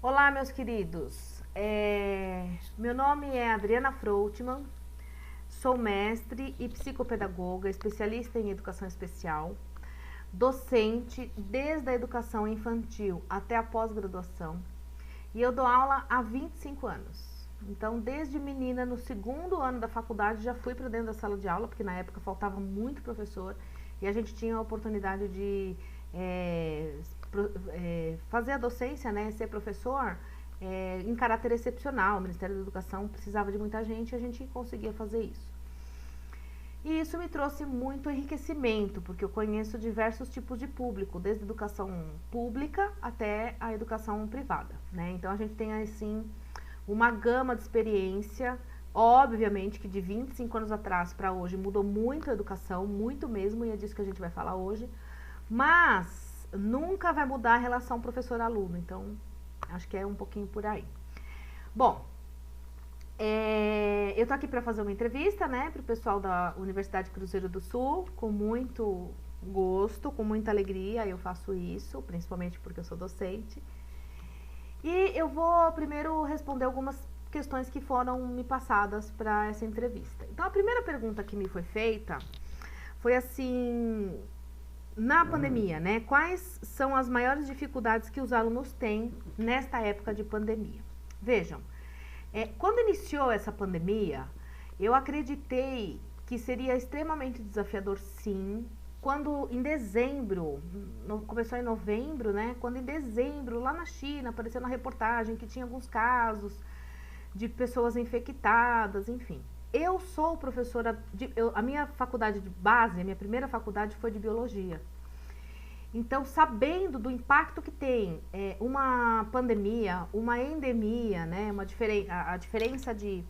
Olá, meus queridos. Meu nome é Adriana Froutman, sou mestre e psicopedagoga, especialista em educação especial, docente desde a educação infantil até a pós-graduação, e eu dou aula há 25 anos. Então, desde menina, no segundo ano da faculdade, já fui para dentro da sala de aula, porque na época faltava muito professor e a gente tinha a oportunidade de fazer a docência, né, ser professor em caráter excepcional. O Ministério da Educação precisava de muita gente e a gente conseguia fazer isso. E isso me trouxe muito enriquecimento, porque eu conheço diversos tipos de público, desde a educação pública até a educação privada, né? Então a gente tem assim uma gama de experiência. Obviamente que de 25 anos atrás para hoje mudou muito a educação, muito mesmo, e é disso que a gente vai falar hoje, mas nunca vai mudar a relação professor-aluno, então acho que é um pouquinho por aí. Bom, eu tô aqui para fazer uma entrevista, né, para o pessoal da Universidade Cruzeiro do Sul, com muito gosto, com muita alegria eu faço isso, principalmente porque eu sou docente. E eu vou primeiro responder algumas questões que foram me passadas para essa entrevista. Então, a primeira pergunta que me foi feita foi assim: na pandemia, né? Quais são as maiores dificuldades que os alunos têm nesta época de pandemia? Vejam, quando iniciou essa pandemia, eu acreditei que seria extremamente desafiador, sim. Quando em dezembro, começou em novembro, né? Quando em dezembro, lá na China, apareceu na reportagem que tinha alguns casos de pessoas infectadas, enfim. Eu sou professora, a minha faculdade de base, a minha primeira faculdade foi de biologia. Então, sabendo do impacto que tem uma pandemia, uma endemia, né? A diferença de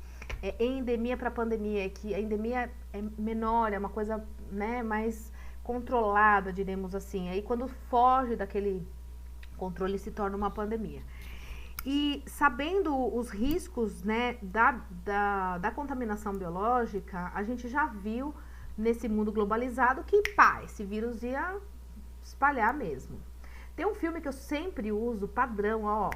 endemia para pandemia é que a endemia é menor, é uma coisa, né, mais controlada, diremos assim. Aí quando foge daquele controle se torna uma pandemia. E sabendo os riscos, né, da contaminação biológica, a gente já viu nesse mundo globalizado que, esse vírus ia espalhar mesmo. Tem um filme que eu sempre uso, padrão,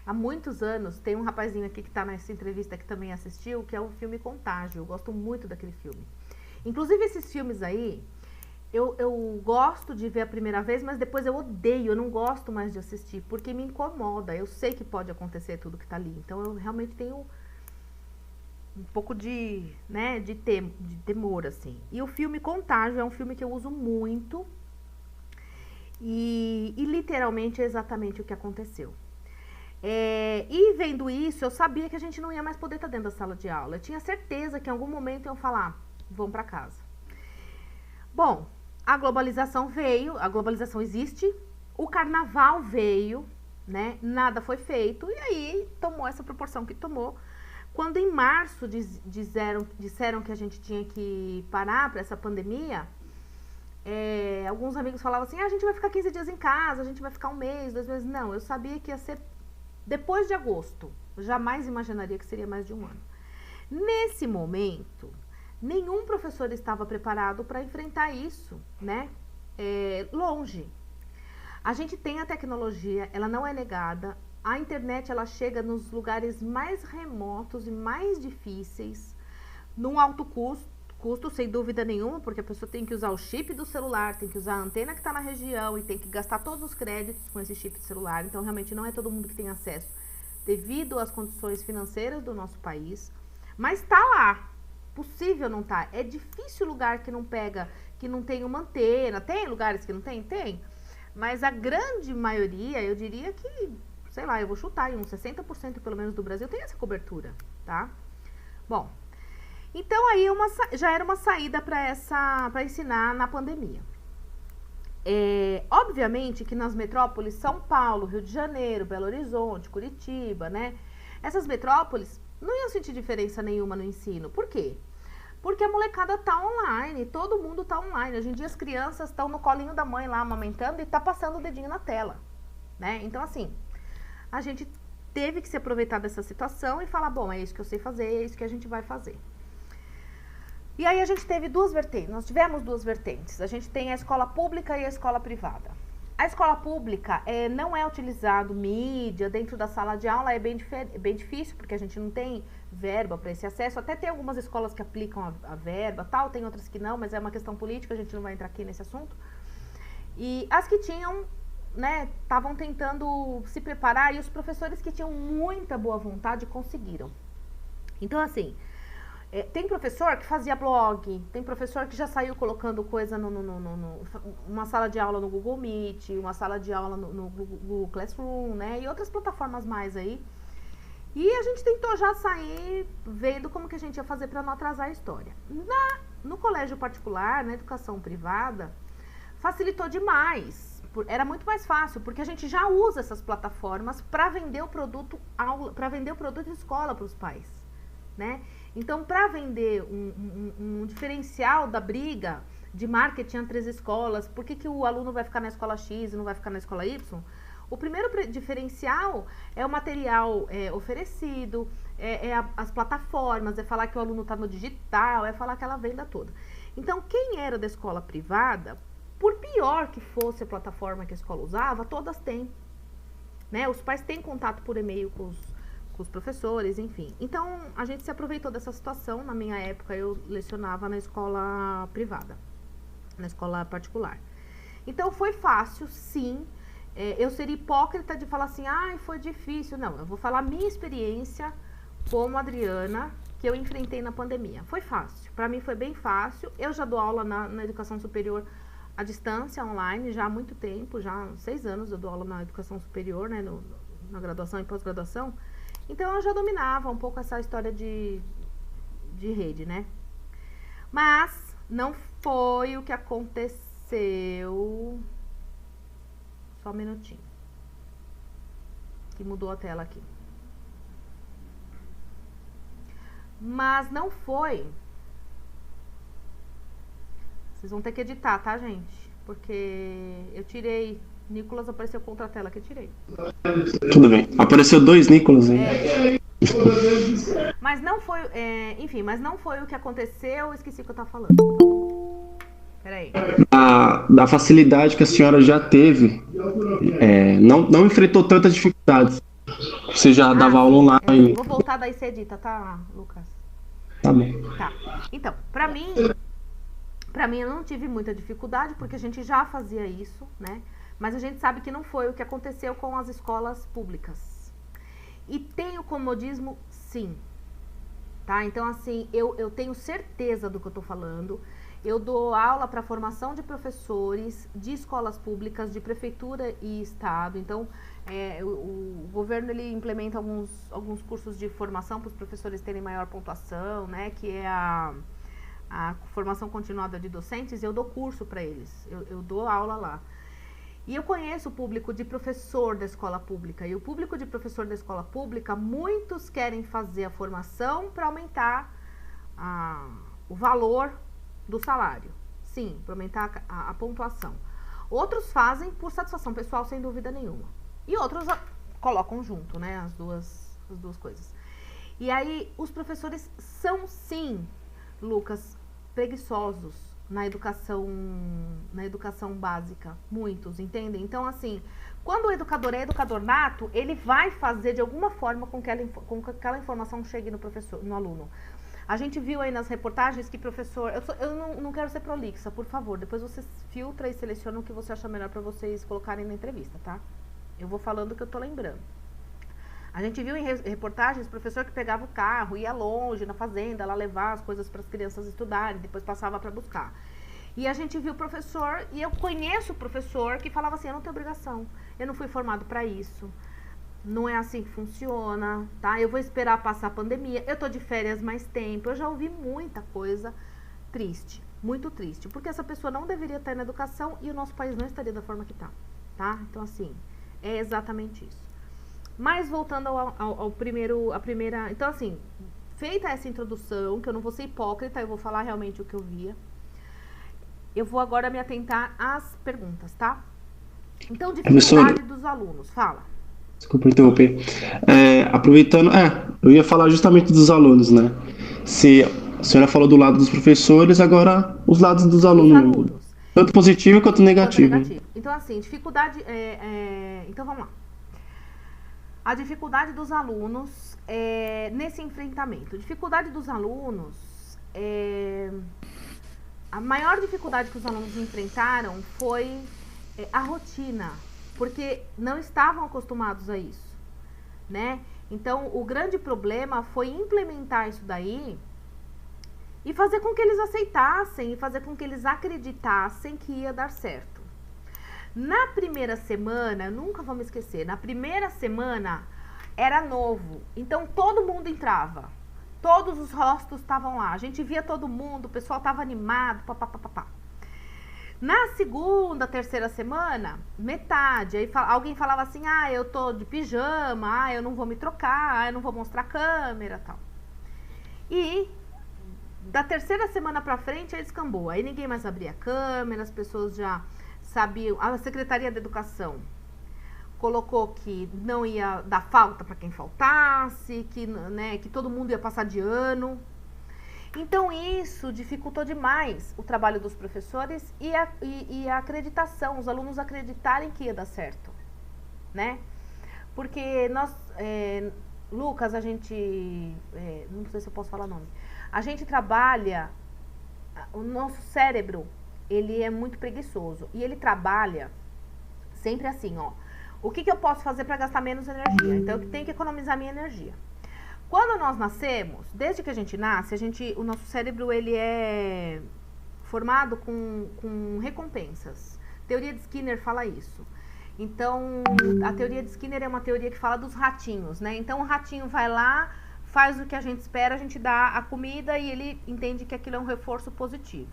há muitos anos. Tem um rapazinho aqui que está nessa entrevista que também assistiu, que é o filme Contágio. Eu gosto muito daquele filme. Inclusive, esses filmes aí, eu gosto de ver a primeira vez, mas depois eu odeio, eu não gosto mais de assistir, porque me incomoda. Eu sei que pode acontecer tudo que tá ali, então eu realmente tenho um pouco de temor, assim. E o filme Contágio é um filme que eu uso muito e literalmente é exatamente o que aconteceu. E vendo isso, eu sabia que a gente não ia mais poder estar dentro da sala de aula. Eu tinha certeza que em algum momento iam falar: vão para casa. Bom, a globalização veio, a globalização existe, o carnaval veio, né? Nada foi feito e aí tomou essa proporção que tomou. Quando em março disseram que a gente tinha que parar para essa pandemia, alguns amigos falavam assim: a gente vai ficar 15 dias em casa, a gente vai ficar um mês, 2 meses. Não, eu sabia que ia ser depois de agosto. Eu jamais imaginaria que seria mais de um ano. Nesse momento, nenhum professor estava preparado para enfrentar isso, né? Longe. A gente tem a tecnologia, ela não é negada. A internet, ela chega nos lugares mais remotos e mais difíceis, num alto custo, sem dúvida nenhuma, porque a pessoa tem que usar o chip do celular, tem que usar a antena que está na região e tem que gastar todos os créditos com esse chip de celular. Então, realmente, não é todo mundo que tem acesso, devido às condições financeiras do nosso país. Mas está lá. Possível não tá. É difícil lugar que não pega, que não tem uma antena. Tem lugares que não tem? Tem. Mas a grande maioria, eu diria que, sei lá, eu vou chutar aí, uns 60% pelo menos do Brasil tem essa cobertura, tá? Bom, então aí já era uma saída para ensinar na pandemia. Obviamente que nas metrópoles, São Paulo, Rio de Janeiro, Belo Horizonte, Curitiba, né? Essas metrópoles não iam sentir diferença nenhuma no ensino. Por quê? Porque a molecada tá online, todo mundo tá online. Hoje em dia as crianças estão no colinho da mãe lá amamentando e tá passando o dedinho na tela, né? Então, assim, a gente teve que se aproveitar dessa situação e falar: bom, é isso que eu sei fazer, é isso que a gente vai fazer. E aí a gente teve duas vertentes, nós tivemos duas vertentes. A gente tem a escola pública e a escola privada. A escola pública não é utilizado mídia dentro da sala de aula, é bem difícil, porque a gente não tem verba para esse acesso. Até tem algumas escolas que aplicam a verba, tal, tem outras que não, mas é uma questão política, a gente não vai entrar aqui nesse assunto. E as que tinham, né, estavam tentando se preparar, e os professores que tinham muita boa vontade conseguiram. Então, assim, tem professor que fazia blog, tem professor que já saiu colocando coisa uma sala de aula no Google Meet, uma sala de aula no Google Classroom, né? E outras plataformas mais aí. E a gente tentou já sair vendo como que a gente ia fazer para não atrasar a história. No colégio particular, na educação privada, facilitou demais. Era muito mais fácil, porque a gente já usa essas plataformas para vender o produto aula, para vender o produto escola para os pais, né? Então, para vender um diferencial da briga de marketing entre as escolas, por que o aluno vai ficar na escola X e não vai ficar na escola Y? O primeiro diferencial é o material oferecido, as plataformas, é falar que o aluno está no digital, é falar aquela venda toda. Então, quem era da escola privada, por pior que fosse a plataforma que a escola usava, todas têm, né? Os pais têm contato por e-mail com os professores, enfim. Então, a gente se aproveitou dessa situação. Na minha época, eu lecionava na escola privada, na escola particular. Então, foi fácil, sim. Eu seria hipócrita de falar assim, foi difícil. Não, eu vou falar a minha experiência como Adriana, que eu enfrentei na pandemia. Foi fácil. Para mim, foi bem fácil. Eu já dou aula na educação superior à distância, online, já há muito tempo, já há 6 anos eu dou aula na educação superior, né, na graduação e pós-graduação. Então, eu já dominava um pouco essa história de rede, né? Mas não foi o que aconteceu. Só um minutinho. Que mudou a tela aqui. Mas não foi. Vocês vão ter que editar, tá, gente? Porque eu tirei... Nicolas apareceu contra a tela que eu tirei. Tudo bem. Apareceu 2 Nicolas aí. Mas não foi... enfim, mas não foi o que aconteceu. Eu esqueci o que eu tava falando. Peraí. Da facilidade que a senhora já teve, não enfrentou tantas dificuldades. Você já dava aula online. Vou voltar daí, você edita, tá, Lucas? Tá bom. Tá. Então, pra mim eu não tive muita dificuldade, porque a gente já fazia isso, né? Mas a gente sabe que não foi o que aconteceu com as escolas públicas. E tem o comodismo, sim. Tá? Então, assim, eu tenho certeza do que eu tô falando. Eu dou aula para formação de professores de escolas públicas, de prefeitura e estado. Então, o governo ele implementa alguns cursos de formação para os professores terem maior pontuação, né? Que é a formação continuada de docentes. Eu dou curso para eles, eu dou aula lá. E eu conheço o público de professor da escola pública. E o público de professor da escola pública, muitos querem fazer a formação para aumentar o valor do salário. Sim, para aumentar a pontuação. Outros fazem por satisfação pessoal, sem dúvida nenhuma. E outros colocam junto, né, as duas coisas. E aí, os professores são, sim, Lucas, preguiçosos na educação básica. Muitos, entendem? Então, assim, quando o educador é educador nato, ele vai fazer de alguma forma com que aquela informação chegue no professor, no aluno. A gente viu aí nas reportagens que professor... Eu não quero ser prolixa, por favor. Depois você filtra e seleciona o que você acha melhor para vocês colocarem na entrevista, tá? Eu vou falando o que eu tô lembrando. A gente viu em reportagens professor que pegava o carro, ia longe na fazenda, lá levar as coisas para as crianças estudarem, depois passava para buscar. E a gente viu professor, e eu conheço professor que falava assim, eu não tenho obrigação, eu não fui formado para isso. Não é assim que funciona, tá? Eu vou esperar passar a pandemia, eu tô de férias mais tempo. Eu já ouvi muita coisa triste, muito triste, porque essa pessoa não deveria estar na educação e o nosso país não estaria da forma que tá? Então, assim, é exatamente isso. Mas voltando ao primeira... Então, assim, feita essa introdução, que eu não vou ser hipócrita, eu vou falar realmente o que eu via. Eu vou agora me atentar às perguntas, tá? Então, dificuldade dos alunos. Fala. Desculpa interromper. Aproveitando, eu ia falar justamente dos alunos, né? Se a senhora falou do lado dos professores, agora os lados dos alunos. Tanto positivo quanto quanto negativo. negativo. Então, assim, dificuldade. Então, vamos lá. A dificuldade dos alunos nesse enfrentamento. Dificuldade dos alunos. A maior dificuldade que os alunos enfrentaram foi a rotina, porque não estavam acostumados a isso, né? Então, o grande problema foi implementar isso daí e fazer com que eles aceitassem e fazer com que eles acreditassem que ia dar certo. Na primeira semana, nunca vou me esquecer, na primeira semana era novo, então todo mundo entrava, todos os rostos estavam lá, a gente via todo mundo, o pessoal estava animado, papapá. Na segunda, terceira semana, metade, aí alguém falava assim, eu tô de pijama, eu não vou me trocar, eu não vou mostrar a câmera, tal. E da terceira semana pra frente, aí descambou, aí ninguém mais abria a câmera, as pessoas já sabiam, a Secretaria da Educação colocou que não ia dar falta para quem faltasse, que todo mundo ia passar de ano. Então isso dificultou demais o trabalho dos professores e a acreditação, os alunos acreditarem que ia dar certo, né? Porque nós, Lucas, a gente, não sei se eu posso falar nome, a gente trabalha, o nosso cérebro, ele é muito preguiçoso e ele trabalha sempre assim, ó. O que eu posso fazer para gastar menos energia? Então, eu tenho que economizar minha energia. Quando nós nascemos, desde que a gente nasce, o nosso cérebro ele é formado com recompensas. A teoria de Skinner fala isso. Então, a teoria de Skinner é uma teoria que fala dos ratinhos, né? Então, o ratinho vai lá, faz o que a gente espera, a gente dá a comida e ele entende que aquilo é um reforço positivo.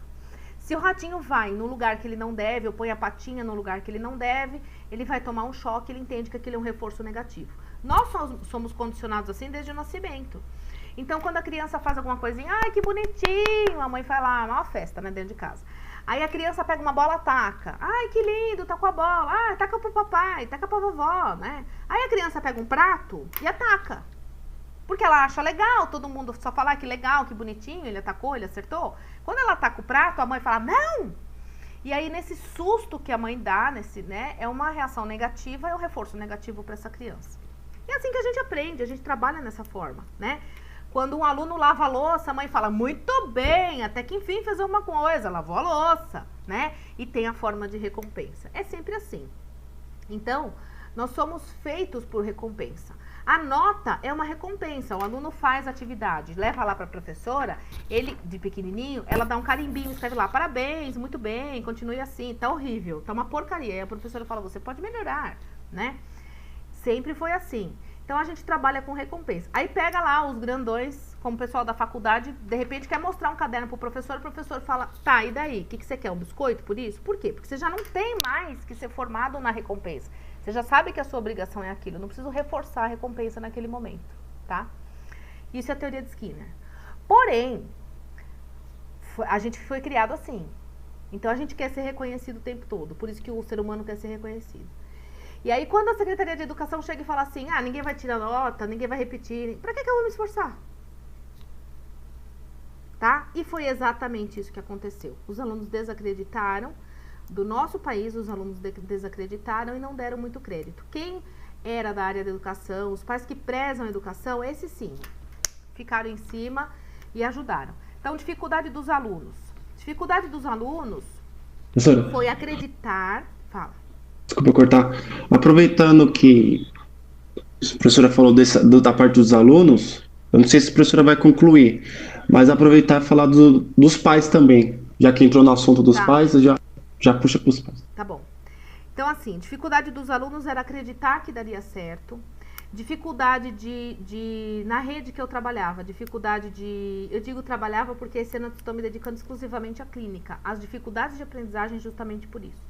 Se o ratinho vai no lugar que ele não deve, ou põe a patinha no lugar que ele não deve, ele vai tomar um choque, ele entende que aquilo é um reforço negativo. Nós somos condicionados assim desde o nascimento. Então, quando a criança faz alguma coisinha, ai, que bonitinho, a mãe vai lá, uma festa, né, dentro de casa. Aí a criança pega uma bola, ataca. Ai, que lindo, tá com a bola. Ah, taca pro papai, taca pra vovó, né? Aí a criança pega um prato e ataca. Porque ela acha legal, todo mundo só fala que legal, que bonitinho, ele atacou, ele acertou. Quando ela ataca o prato, a mãe fala, não! E aí, nesse susto que a mãe dá, é uma reação negativa, é um reforço negativo para essa criança. E é assim que a gente aprende, a gente trabalha nessa forma, né? Quando um aluno lava a louça, a mãe fala, muito bem, até que enfim fez alguma coisa, lavou a louça, né? E tem a forma de recompensa. É sempre assim. Então, nós somos feitos por recompensa. A nota é uma recompensa, o aluno faz a atividade, leva lá para a professora, ele, de pequenininho, ela dá um carimbinho, escreve lá, parabéns, muito bem, continue assim, tá horrível, tá uma porcaria. E a professora fala, você pode melhorar, né? Sempre foi assim. Então, a gente trabalha com recompensa. Aí pega lá os grandões, como o pessoal da faculdade, de repente quer mostrar um caderno pro professor, o professor fala, tá, e daí? O que você quer, um biscoito por isso? Por quê? Porque você já não tem mais que ser formado na recompensa. Você já sabe que a sua obrigação é aquilo. Eu não preciso reforçar a recompensa naquele momento, tá? Isso é a teoria de Skinner. Porém, a gente foi criado assim. Então, a gente quer ser reconhecido o tempo todo. Por isso que o ser humano quer ser reconhecido. E aí, quando a Secretaria de Educação chega e fala assim, ninguém vai tirar nota, ninguém vai repetir, pra que eu vou me esforçar? Tá? E foi exatamente isso que aconteceu. Os alunos desacreditaram. Do nosso país, os alunos desacreditaram e não deram muito crédito. Quem era da área da educação, os pais que prezam a educação, esses sim, ficaram em cima e ajudaram. Então, dificuldade dos alunos. Dificuldade dos alunos Professora, foi acreditar... Fala. desculpa cortar. Aproveitando que a professora falou da parte dos alunos, eu não sei se a professora vai concluir, mas aproveitar e falar dos pais também. Já que entrou no assunto dos pais, já puxa para os pais. Tá bom. Então, assim, dificuldade dos alunos era acreditar que daria certo. Dificuldade na rede que eu trabalhava, eu digo trabalhava porque esse ano eu estou me dedicando exclusivamente à clínica. As dificuldades de aprendizagem justamente por isso.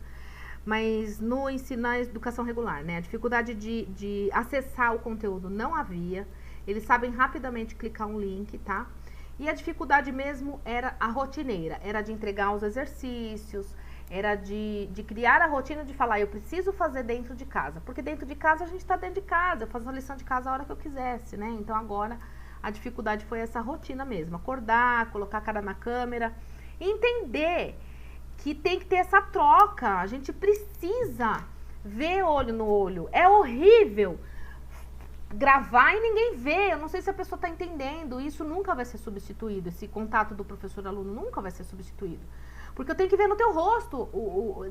Mas no ensino, na educação regular, né? A dificuldade de acessar o conteúdo não havia. Eles sabem rapidamente clicar um link, tá? E a dificuldade mesmo era a rotineira, era de entregar os exercícios, era de criar a rotina de falar, eu preciso fazer dentro de casa. Porque dentro de casa a gente está dentro de casa, eu faço a lição de casa a hora que eu quisesse, né? Então agora a dificuldade foi essa rotina mesmo, acordar, colocar a cara na câmera e entender que tem que ter essa troca. A gente precisa ver olho no olho. É horrível gravar e ninguém vê. Eu não sei se a pessoa está entendendo. Isso nunca vai ser substituído. Esse contato do professor-aluno nunca vai ser substituído. Porque eu tenho que ver no teu rosto.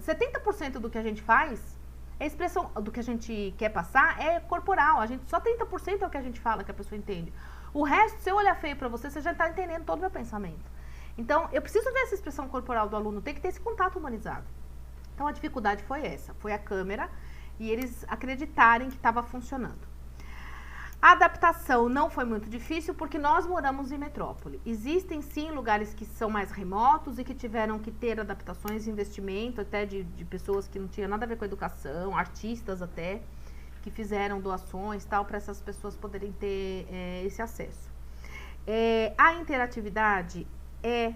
70% do que a gente faz, a expressão do que a gente quer passar é corporal. Só 30% é o que a gente fala, que a pessoa entende. O resto, se eu olhar feio para você, você já está entendendo todo o meu pensamento. Então, eu preciso ver essa expressão corporal do aluno, tem que ter esse contato humanizado. Então, a dificuldade foi essa, foi a câmera e eles acreditarem que estava funcionando. A adaptação não foi muito difícil porque nós moramos em metrópole. Existem sim lugares que são mais remotos e que tiveram que ter adaptações, investimento até de pessoas que não tinham nada a ver com a educação, artistas até, que fizeram doações tal, para essas pessoas poderem ter esse acesso. A interatividade é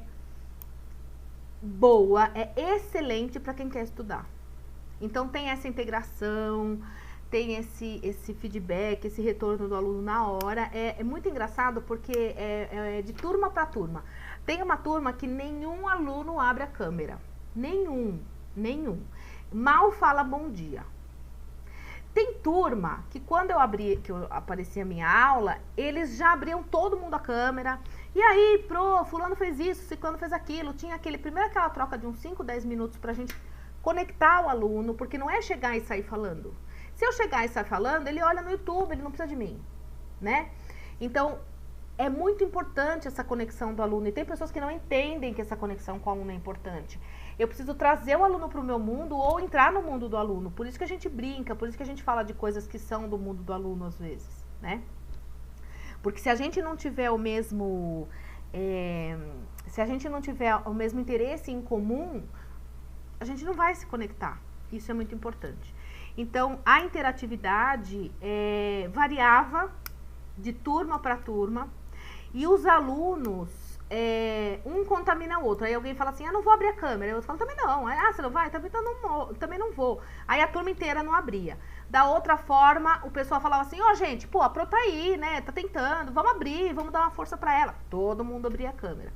boa, é excelente para quem quer estudar. Então tem essa integração, tem esse feedback, esse retorno do aluno na hora. É muito engraçado porque é de turma para turma. Tem uma turma que nenhum aluno abre a câmera. Nenhum. Mal fala bom dia. Tem turma que quando eu aparecia a minha aula, eles já abriam todo mundo a câmera. E aí, fulano fez isso, ciclano fez aquilo. Tinha primeiro aquela troca de uns 5, 10 minutos pra gente conectar o aluno, porque não é chegar e sair falando. Se eu chegar e sair falando, ele olha no YouTube, ele não precisa de mim, né? Então, é muito importante essa conexão do aluno. E tem pessoas que não entendem que essa conexão com o aluno é importante. Eu preciso trazer o aluno para o meu mundo ou entrar no mundo do aluno. Por isso que a gente brinca, por isso que a gente fala de coisas que são do mundo do aluno às vezes, né? Porque se a gente não tiver o mesmo interesse em comum, a gente não vai se conectar. Isso é muito importante. Então, a interatividade variava de turma para turma e os alunos, um contamina o outro. Aí alguém fala assim, não vou abrir a câmera. Eu falo, também não. Você não vai? Também não vou. Aí a turma inteira não abria. Da outra forma, o pessoal falava assim, gente, a Pro tá aí, né? Tá tentando, vamos abrir, vamos dar uma força pra ela. Todo mundo abria a câmera.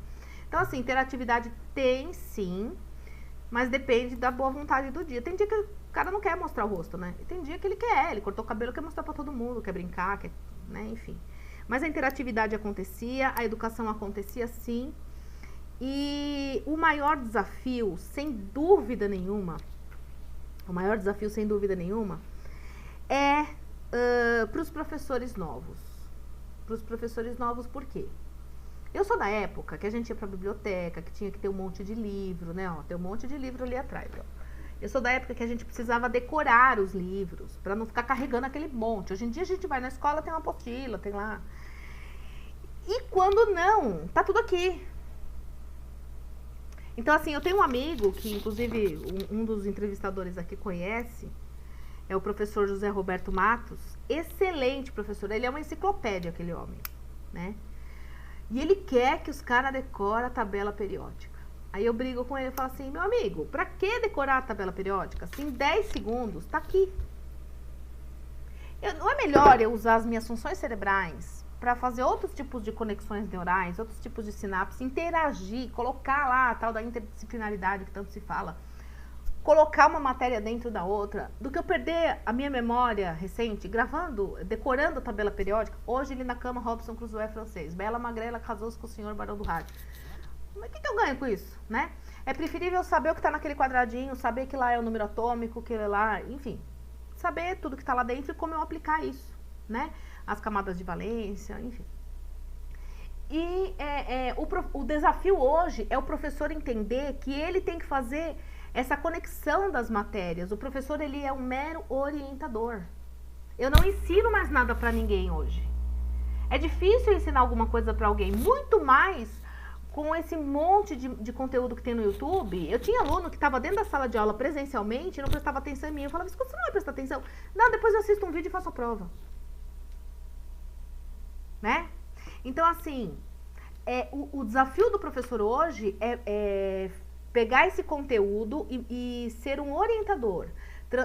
Então, assim, interatividade tem sim, mas depende da boa vontade do dia. Tem dia que o cara não quer mostrar o rosto, né? E tem dia que ele quer, ele cortou o cabelo, quer mostrar pra todo mundo, quer brincar, né? Enfim. Mas a interatividade acontecia, a educação acontecia sim. E o maior desafio, sem dúvida nenhuma, é para os professores novos. Para os professores novos, por quê? Eu sou da época que a gente ia para a biblioteca, que tinha que ter um monte de livro, né? Tem um monte de livro ali atrás, ó. Eu sou da época que a gente precisava decorar os livros, para não ficar carregando aquele monte. Hoje em dia a gente vai na escola, tem uma apostila, tem lá. E quando não, tá tudo aqui. Então, assim, eu tenho um amigo que, inclusive, um dos entrevistadores aqui conhece, é o professor José Roberto Matos. Excelente professor, ele é uma enciclopédia, aquele homem, né? E ele quer que os caras decorem a tabela periódica. Aí eu brigo com ele e falo assim, meu amigo, pra que decorar a tabela periódica? Se em 10 segundos, tá aqui. Não é melhor eu usar as minhas funções cerebrais para fazer outros tipos de conexões neurais, outros tipos de sinapses, interagir, colocar lá a tal da interdisciplinaridade que tanto se fala, colocar uma matéria dentro da outra, do que eu perder a minha memória recente, decorando a tabela periódica. Hoje ali na cama, Robson Crusoe é francês, Bela Magrela casou-se com o senhor Barão do Rádio. Mas o que eu ganho com isso, né? É preferível saber o que está naquele quadradinho, saber que lá é o número atômico, que lá, enfim, saber tudo que está lá dentro e como eu aplicar isso, né? As camadas de valência, enfim. E o desafio hoje é o professor entender que ele tem que fazer essa conexão das matérias. O professor, ele é um mero orientador. Eu não ensino mais nada para ninguém hoje. É difícil ensinar alguma coisa para alguém, muito mais com esse monte de conteúdo que tem no YouTube. Eu tinha aluno que estava dentro da sala de aula presencialmente e não prestava atenção em mim. Eu falava, escuta, você não vai prestar atenção? Não, depois eu assisto um vídeo e faço a prova. Né? Então, assim, o desafio do professor hoje é pegar esse conteúdo e ser um orientador.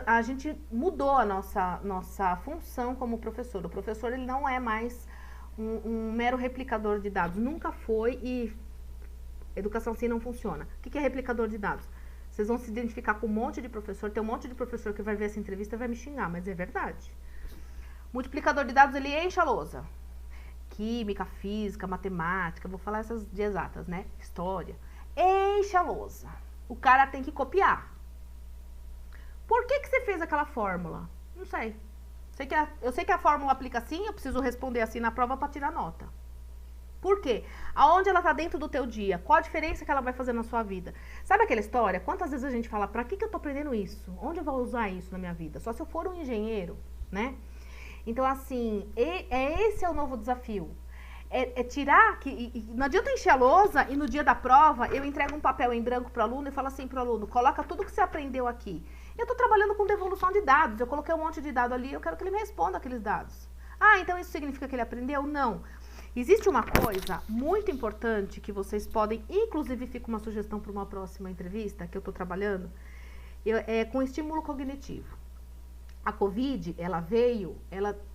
A gente mudou a nossa função como professor. O professor, ele não é mais um mero replicador de dados. Nunca foi, e educação assim não funciona. O que é replicador de dados? Vocês vão se identificar com um monte de professor. Tem um monte de professor que vai ver essa entrevista e vai me xingar, mas é verdade. Multiplicador de dados, ele enche a lousa. Química, física, matemática, vou falar essas de exatas, né? História. Enche a lousa. O cara tem que copiar. Por que você fez aquela fórmula? Não sei. Eu sei que a fórmula aplica assim, eu preciso responder assim na prova para tirar nota. Por quê? Aonde ela tá dentro do teu dia? Qual a diferença que ela vai fazer na sua vida? Sabe aquela história? Quantas vezes a gente fala, pra que eu tô aprendendo isso? Onde eu vou usar isso na minha vida? Só se eu for um engenheiro, né? Então, assim, esse é o novo desafio. É tirar, não adianta eu encher a lousa e no dia da prova eu entrego um papel em branco pro aluno e falo assim pro aluno, coloca tudo que você aprendeu aqui. Eu tô trabalhando com devolução de dados, eu coloquei um monte de dado ali, eu quero que ele me responda aqueles dados. Ah, então isso significa que ele aprendeu? Não. Existe uma coisa muito importante que vocês podem, inclusive fica uma sugestão para uma próxima entrevista que eu tô trabalhando, é com estímulo cognitivo. A Covid, ela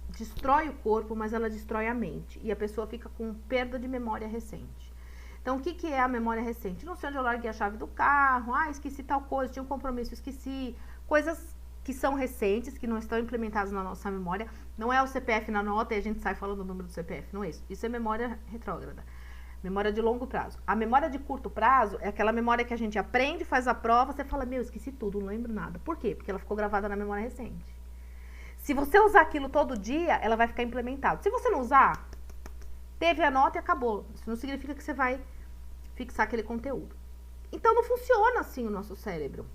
destrói o corpo, mas ela destrói a mente. E a pessoa fica com perda de memória recente. Então, o que é a memória recente? Não sei onde eu larguei a chave do carro, esqueci tal coisa, tinha um compromisso, esqueci. Coisas que são recentes, que não estão implementadas na nossa memória. Não é o CPF na nota e a gente sai falando o número do CPF, não é isso. Isso é memória retrógrada. Memória de longo prazo. A memória de curto prazo é aquela memória que a gente aprende, faz a prova, você fala, esqueci tudo, não lembro nada. Por quê? Porque ela ficou gravada na memória recente. Se você usar aquilo todo dia, ela vai ficar implementada. Se você não usar, teve a nota e acabou. Isso não significa que você vai fixar aquele conteúdo. Então, não funciona assim o nosso cérebro,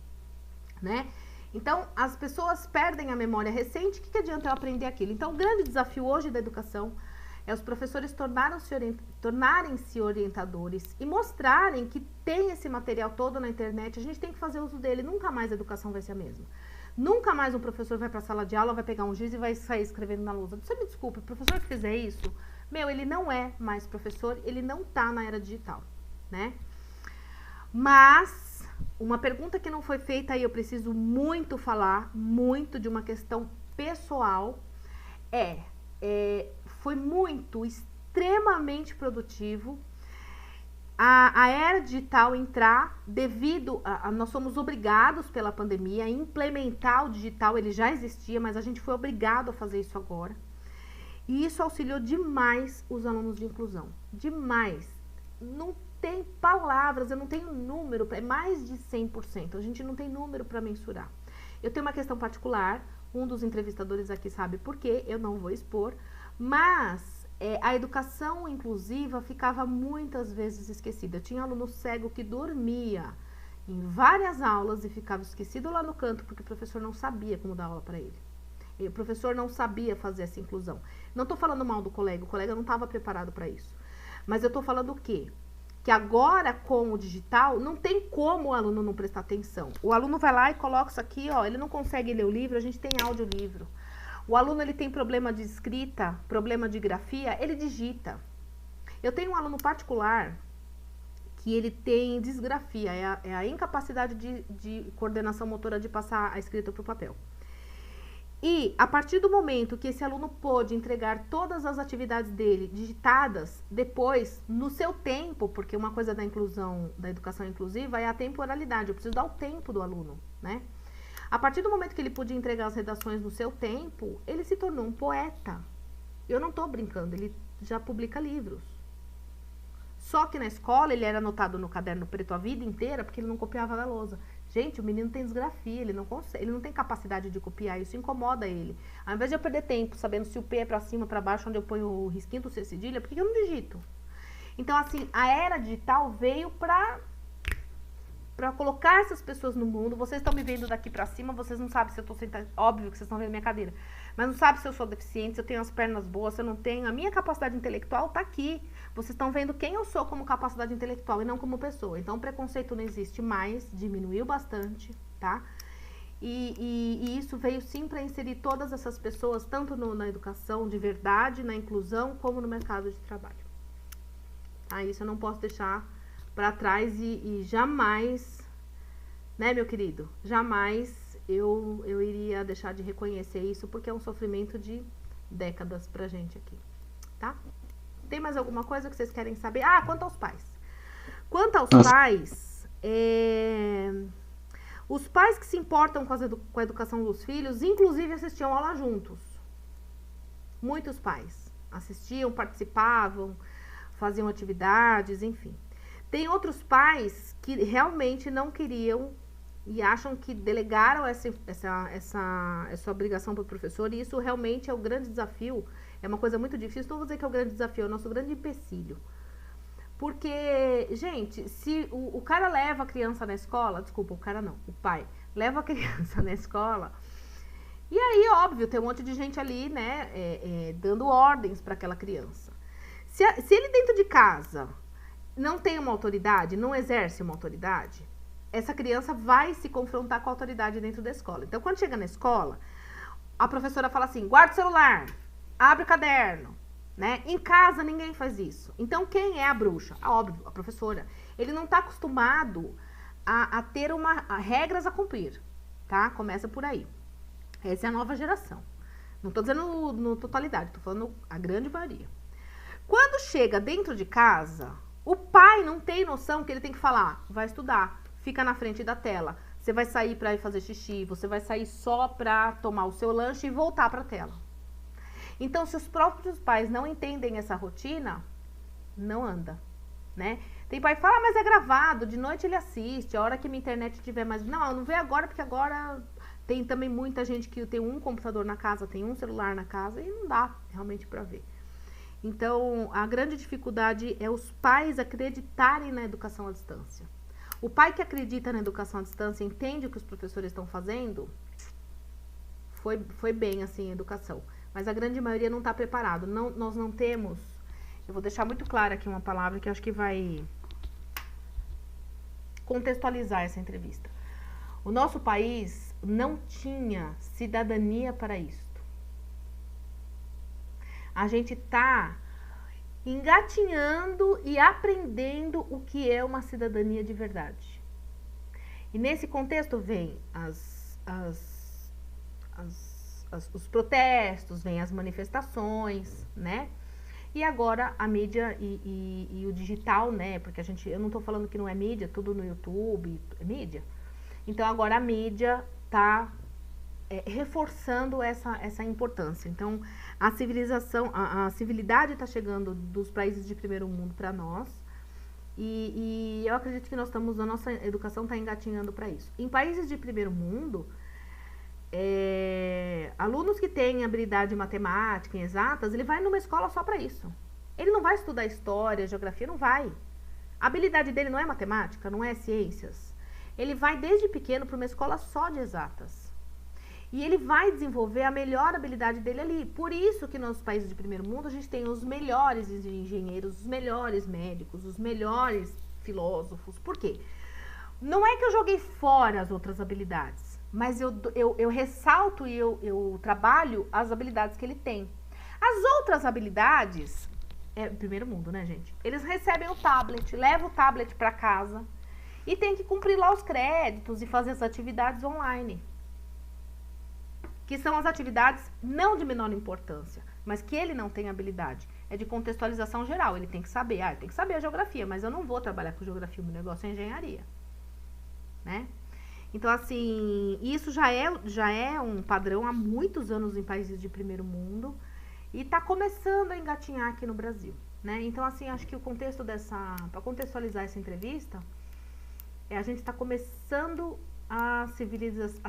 né? Então, as pessoas perdem a memória recente. O que adianta eu aprender aquilo? Então, o grande desafio hoje da educação é os professores tornarem-se orientadores e mostrarem que tem esse material todo na internet. A gente tem que fazer uso dele. Nunca mais a educação vai ser a mesma. Nunca mais um professor vai para a sala de aula, vai pegar um giz e vai sair escrevendo na lousa. Você me desculpe, o professor que fizer isso, ele não é mais professor, ele não tá na era digital, né? Mas, uma pergunta que não foi feita e eu preciso muito falar, muito de uma questão pessoal, foi extremamente produtivo a era digital entrar devido nós somos obrigados pela pandemia a implementar o digital. Ele já existia, mas a gente foi obrigado a fazer isso agora. E isso auxiliou demais os alunos de inclusão. Demais. Não tem palavras, eu não tenho número, é mais de 100%. A gente não tem número para mensurar. Eu tenho uma questão particular, um dos entrevistadores aqui sabe por quê, eu não vou expor, mas a educação inclusiva ficava muitas vezes esquecida. Eu tinha aluno cego que dormia em várias aulas e ficava esquecido lá no canto porque o professor não sabia como dar aula para ele. E o professor não sabia fazer essa inclusão. Não estou falando mal do colega, o colega não estava preparado para isso. Mas eu estou falando o quê? Que agora com o digital não tem como o aluno não prestar atenção. O aluno vai lá e coloca isso aqui, ele não consegue ler o livro, a gente tem audiolivro. O aluno ele tem problema de escrita, problema de grafia, ele digita. Eu tenho um aluno particular que ele tem disgrafia, é a incapacidade de coordenação motora de passar a escrita para o papel. E a partir do momento que esse aluno pôde entregar todas as atividades dele digitadas, depois, no seu tempo, porque uma coisa da inclusão, da educação inclusiva é a temporalidade, eu preciso dar o tempo do aluno, né? A partir do momento que ele podia entregar as redações no seu tempo, ele se tornou um poeta. Eu não estou brincando, ele já publica livros. Só que na escola ele era anotado no caderno preto a vida inteira porque ele não copiava da lousa. Gente, o menino tem disgrafia, ele não consegue, ele não tem capacidade de copiar, isso incomoda ele. Ao invés de eu perder tempo sabendo se o P é para cima, para baixo, onde eu ponho o risquinho do C cedilha, por que eu não digito? Então, assim, a era digital veio para colocar essas pessoas no mundo. Vocês estão me vendo daqui pra cima, vocês não sabem se eu tô sentada, óbvio que vocês estão vendo minha cadeira, mas não sabem se eu sou deficiente, se eu tenho as pernas boas, se eu não tenho. A minha capacidade intelectual tá aqui. Vocês estão vendo quem eu sou como capacidade intelectual e não como pessoa. Então, o preconceito não existe mais, diminuiu bastante, tá? E isso veio sim para inserir todas essas pessoas, tanto na educação de verdade, na inclusão, como no mercado de trabalho. Tá? Isso eu não posso deixar para trás e jamais, né, meu querido? Jamais eu iria deixar de reconhecer isso, porque é um sofrimento de décadas pra gente aqui, tá? Tem mais alguma coisa que vocês querem saber? Quanto aos pais. Quanto aos pais, Os pais que se importam com a educação dos filhos, inclusive assistiam aula juntos. Muitos pais assistiam, participavam, faziam atividades, enfim. Tem outros pais que realmente não queriam e acham que delegaram essa obrigação para o professor, e isso realmente é o grande desafio, é uma coisa muito difícil. Não vou dizer que é o grande desafio, é o nosso grande empecilho. Porque, gente, se o cara leva a criança na escola, desculpa, o cara não, o pai leva a criança na escola, e aí, óbvio, tem um monte de gente ali, né, dando ordens para aquela criança. Se ele dentro de casa não tem uma autoridade, não exerce uma autoridade, essa criança vai se confrontar com a autoridade dentro da escola. Então, quando chega na escola, a professora fala assim, guarda o celular, abre o caderno, né? Em casa, ninguém faz isso. Então, quem é a bruxa? Óbvio, a professora. Ele não está acostumado a ter regras a cumprir, tá? Começa por aí. Essa é a nova geração. Não estou dizendo no totalidade, estou falando a grande maioria. Quando chega dentro de casa, o pai não tem noção que ele tem que falar, vai estudar, fica na frente da tela, você vai sair para ir fazer xixi, você vai sair só para tomar o seu lanche e voltar para a tela. Então, se os próprios pais não entendem essa rotina, não anda, né? Tem pai que fala, mas é gravado, de noite ele assiste, a hora que minha internet tiver mais... Não, não vê agora, porque agora tem também muita gente que tem um computador na casa, tem um celular na casa, e não dá realmente para ver. Então, a grande dificuldade é os pais acreditarem na educação à distância. O pai que acredita na educação à distância, entende o que os professores estão fazendo, foi bem, assim, a educação. Mas a grande maioria não está preparado. Nós não temos... Eu vou deixar muito clara aqui uma palavra que eu acho que vai contextualizar essa entrevista. O nosso país não tinha cidadania para isto. A gente está engatinhando e aprendendo o que é uma cidadania de verdade. E nesse contexto vem os protestos, vem as manifestações, né? E agora a mídia e o digital, né? Porque eu não estou falando que não é mídia, tudo no YouTube é mídia. Então agora a mídia está reforçando essa importância. Então a civilização, a civilidade está chegando dos países de primeiro mundo para nós. E eu acredito que a nossa educação está engatinhando para isso. Em países de primeiro mundo, alunos que têm habilidade em matemática, em exatas, ele vai numa escola só para isso. Ele não vai estudar história, geografia, não vai. A habilidade dele não é matemática, não é ciências. Ele vai desde pequeno para uma escola só de exatas. E ele vai desenvolver a melhor habilidade dele ali. Por isso que nos países de primeiro mundo a gente tem os melhores engenheiros, os melhores médicos, os melhores filósofos. Por quê? Não é que eu joguei fora as outras habilidades, mas eu ressalto e eu trabalho as habilidades que ele tem. As outras habilidades, primeiro mundo, né, gente? Eles recebem o tablet, levam o tablet para casa e tem que cumprir lá os créditos e fazer as atividades online. Que são as atividades não de menor importância, mas que ele não tem habilidade. É de contextualização geral, ele tem que saber. Ele tem que saber a geografia, mas eu não vou trabalhar com geografia, o meu negócio é engenharia, né? Então, assim, isso já é um padrão há muitos anos em países de primeiro mundo e está começando a engatinhar aqui no Brasil, né? Então, assim, acho que o contexto para contextualizar essa entrevista, a gente está começando a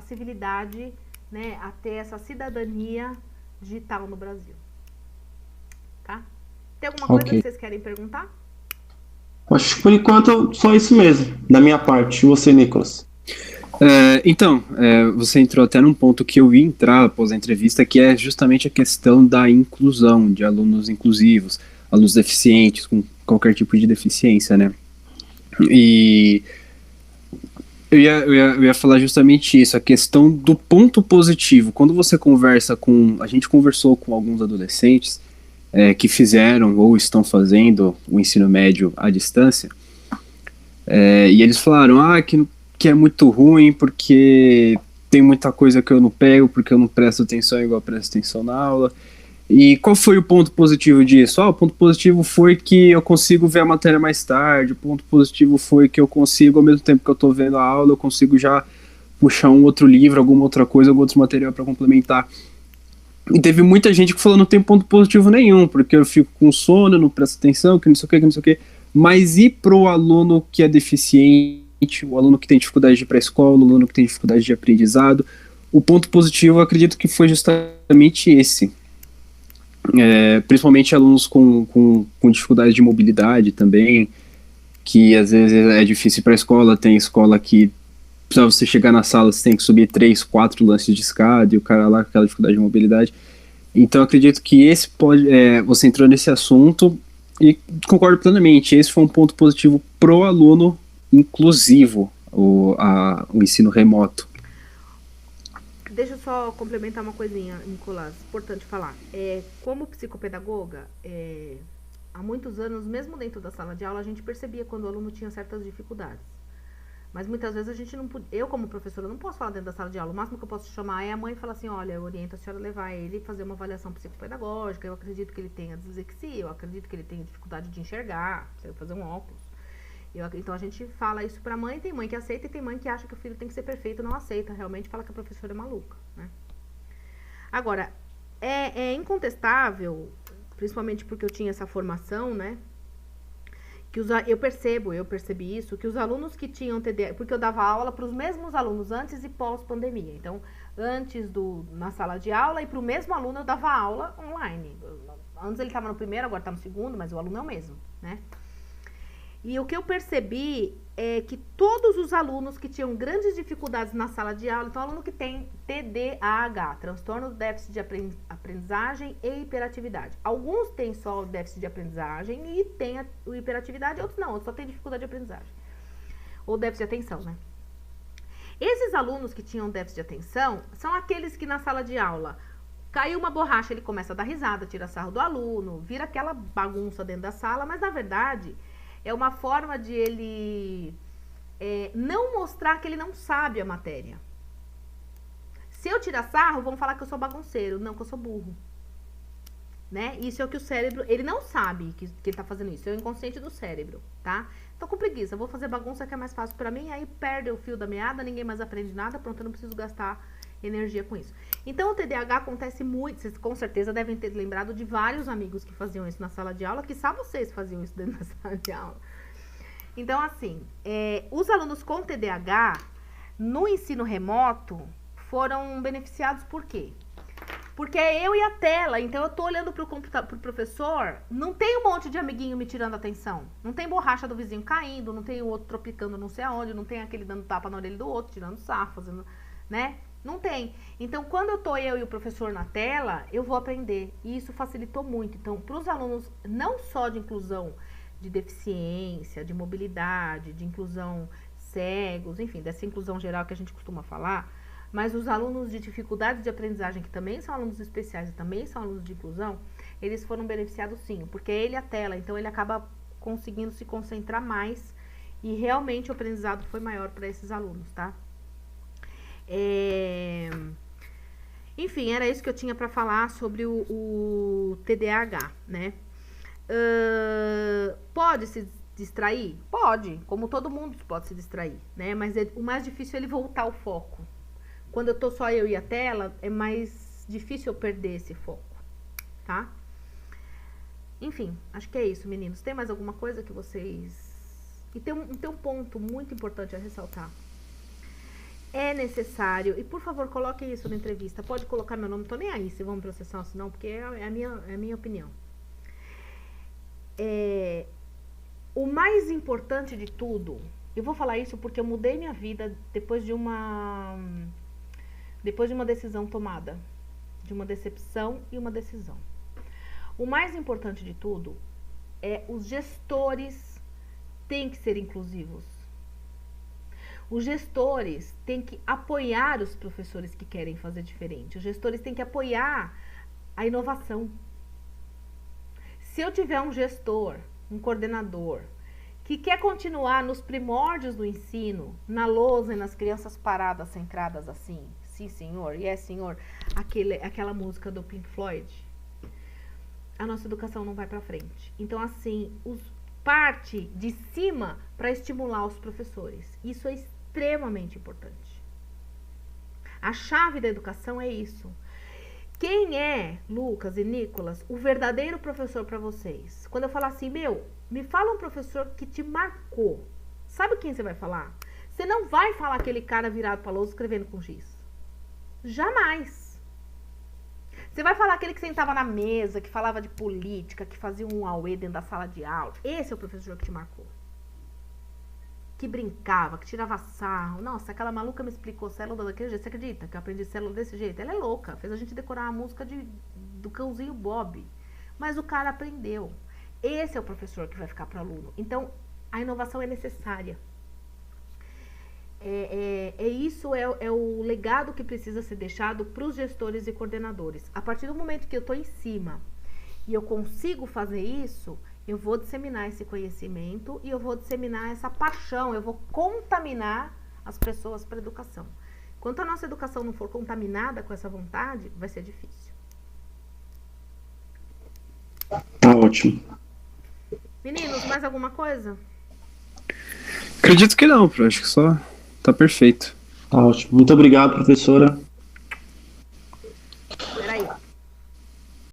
civilidade, né, a ter essa cidadania digital no Brasil, tá? Tem alguma coisa que vocês querem perguntar? Acho que por enquanto só isso mesmo, da minha parte. E você, Nicolas? Então, você entrou até num ponto que eu ia entrar após a entrevista, que é justamente a questão da inclusão de alunos inclusivos, alunos deficientes, com qualquer tipo de deficiência, né? E eu ia falar justamente isso, a questão do ponto positivo. Quando você conversa a gente conversou com alguns adolescentes que fizeram ou estão fazendo o ensino médio à distância, e eles falaram, que é muito ruim porque tem muita coisa que eu não pego, porque eu não presto atenção igual eu presto atenção na aula. E qual foi o ponto positivo disso? O ponto positivo foi que eu consigo ver a matéria mais tarde, o ponto positivo foi que eu consigo, ao mesmo tempo que eu estou vendo a aula, eu consigo já puxar um outro livro, alguma outra coisa, algum outro material para complementar. E teve muita gente que falou não tem ponto positivo nenhum, porque eu fico com sono, não presto atenção, que não sei o que, não sei o que. Mas e pro aluno que é deficiente, o aluno que tem dificuldade de ir para a escola, o aluno que tem dificuldade de aprendizado? O ponto positivo, eu acredito que foi justamente esse. Principalmente alunos com dificuldade de mobilidade também, que às vezes é difícil ir para a escola, tem escola que para você chegar na sala você tem que subir 3, 4 lances de escada e o cara lá com aquela dificuldade de mobilidade. Então acredito que esse você entrou nesse assunto e concordo plenamente, esse foi um ponto positivo pro aluno inclusivo, o ensino remoto. Deixa eu só complementar uma coisinha, Nicolás, importante falar. Como psicopedagoga, há muitos anos, mesmo dentro da sala de aula, a gente percebia quando o aluno tinha certas dificuldades. Mas muitas vezes a gente não podia, eu como professora não posso falar dentro da sala de aula, o máximo que eu posso chamar é a mãe e falar assim, olha, eu oriento a senhora a levar ele e fazer uma avaliação psicopedagógica, eu acredito que ele tenha dislexia, eu acredito que ele tenha dificuldade de enxergar, precisa fazer um óculos. Então a gente fala isso pra mãe, tem mãe que aceita e tem mãe que acha que o filho tem que ser perfeito, não aceita, realmente fala que a professora é maluca, né? Agora, é incontestável, principalmente porque eu tinha essa formação, né? Que eu percebi isso, que os alunos que tinham TDAH, porque eu dava aula para os mesmos alunos antes e pós-pandemia. Então, na sala de aula e para o mesmo aluno eu dava aula online. Antes ele estava no primeiro, agora está no segundo, mas o aluno é o mesmo, né? E o que eu percebi é que todos os alunos que tinham grandes dificuldades na sala de aula, então aluno que tem TDAH, transtorno do déficit de aprendizagem e hiperatividade. Alguns têm só o déficit de aprendizagem e têm a hiperatividade, outros não, outros só têm dificuldade de aprendizagem. Ou déficit de atenção, né? Esses alunos que tinham déficit de atenção são aqueles que na sala de aula caiu uma borracha, ele começa a dar risada, tira sarro do aluno, vira aquela bagunça dentro da sala, mas na verdade é uma forma de ele não mostrar que ele não sabe a matéria. Se eu tirar sarro, vão falar que eu sou bagunceiro, não, que eu sou burro. Né? Isso é o que o cérebro, ele não sabe que ele tá fazendo isso, é o inconsciente do cérebro, tá? Tô com preguiça, vou fazer bagunça que é mais fácil pra mim, aí perde o fio da meada, ninguém mais aprende nada, pronto, eu não preciso gastar energia com isso. Então o TDAH acontece muito, vocês com certeza devem ter lembrado de vários amigos que faziam isso na sala de aula, que só vocês faziam isso dentro da sala de aula. Então assim, os alunos com TDAH no ensino remoto foram beneficiados por quê? Porque é eu e a tela, então eu tô olhando pro professor, não tem um monte de amiguinho me tirando atenção, não tem borracha do vizinho caindo, não tem o outro tropicando não sei aonde, não tem aquele dando tapa na orelha do outro, tirando sarro, fazendo, né? Não tem. Então, quando eu e o professor na tela, eu vou aprender, e isso facilitou muito. Então, para os alunos, não só de inclusão de deficiência, de mobilidade, de inclusão cegos, enfim, dessa inclusão geral que a gente costuma falar, mas os alunos de dificuldade de aprendizagem, que também são alunos especiais e também são alunos de inclusão, eles foram beneficiados sim, porque ele é a tela, então ele acaba conseguindo se concentrar mais e realmente o aprendizado foi maior para esses alunos, tá? Enfim, era isso que eu tinha para falar sobre o TDAH, né? Pode se distrair? Pode, como todo mundo pode se distrair, né? Mas o mais difícil é ele voltar ao foco. Quando eu tô só eu e a tela, é mais difícil eu perder esse foco, tá? Enfim, acho que é isso, meninos. Tem mais alguma coisa que vocês... E tem um ponto muito importante a ressaltar. É necessário, e por favor, coloquem isso na entrevista. Pode colocar meu nome, não tô nem aí se vão me processar ou se não, porque é a minha opinião. O mais importante de tudo, eu vou falar isso porque eu mudei minha vida depois de uma decisão tomada, de uma decepção e uma decisão. O mais importante de tudo é os gestores têm que ser inclusivos. Os gestores têm que apoiar os professores que querem fazer diferente. Os gestores têm que apoiar a inovação. Se eu tiver um gestor, um coordenador, que quer continuar nos primórdios do ensino, na lousa e nas crianças paradas, centradas assim, sim senhor, yes senhor, aquela música do Pink Floyd, a nossa educação não vai para frente. Então assim, parte de cima para estimular os professores. Isso é extremamente importante. A chave da educação é isso. Quem é, Lucas e Nicolas, o verdadeiro professor para vocês? Quando eu falar assim, me fala um professor que te marcou. Sabe quem você vai falar? Você não vai falar aquele cara virado para lousa escrevendo com giz. Jamais. Você vai falar aquele que sentava na mesa, que falava de política, que fazia um auê dentro da sala de aula. Esse é o professor que te marcou. Que brincava, que tirava sarro. Nossa, aquela maluca me explicou célula daquele jeito. Você acredita que eu aprendi célula desse jeito? Ela é louca. Fez a gente decorar a música do cãozinho Bob. Mas o cara aprendeu. Esse é o professor que vai ficar para o aluno. Então, a inovação é necessária. Isso é o legado que precisa ser deixado para os gestores e coordenadores. A partir do momento que eu estou em cima e eu consigo fazer isso, eu vou disseminar esse conhecimento e eu vou disseminar essa paixão, eu vou contaminar as pessoas para a educação. Enquanto a nossa educação não for contaminada com essa vontade, vai ser difícil. Tá ótimo. Meninos, mais alguma coisa? Acredito que não, acho que só tá perfeito. Tá ótimo. Muito obrigado, professora.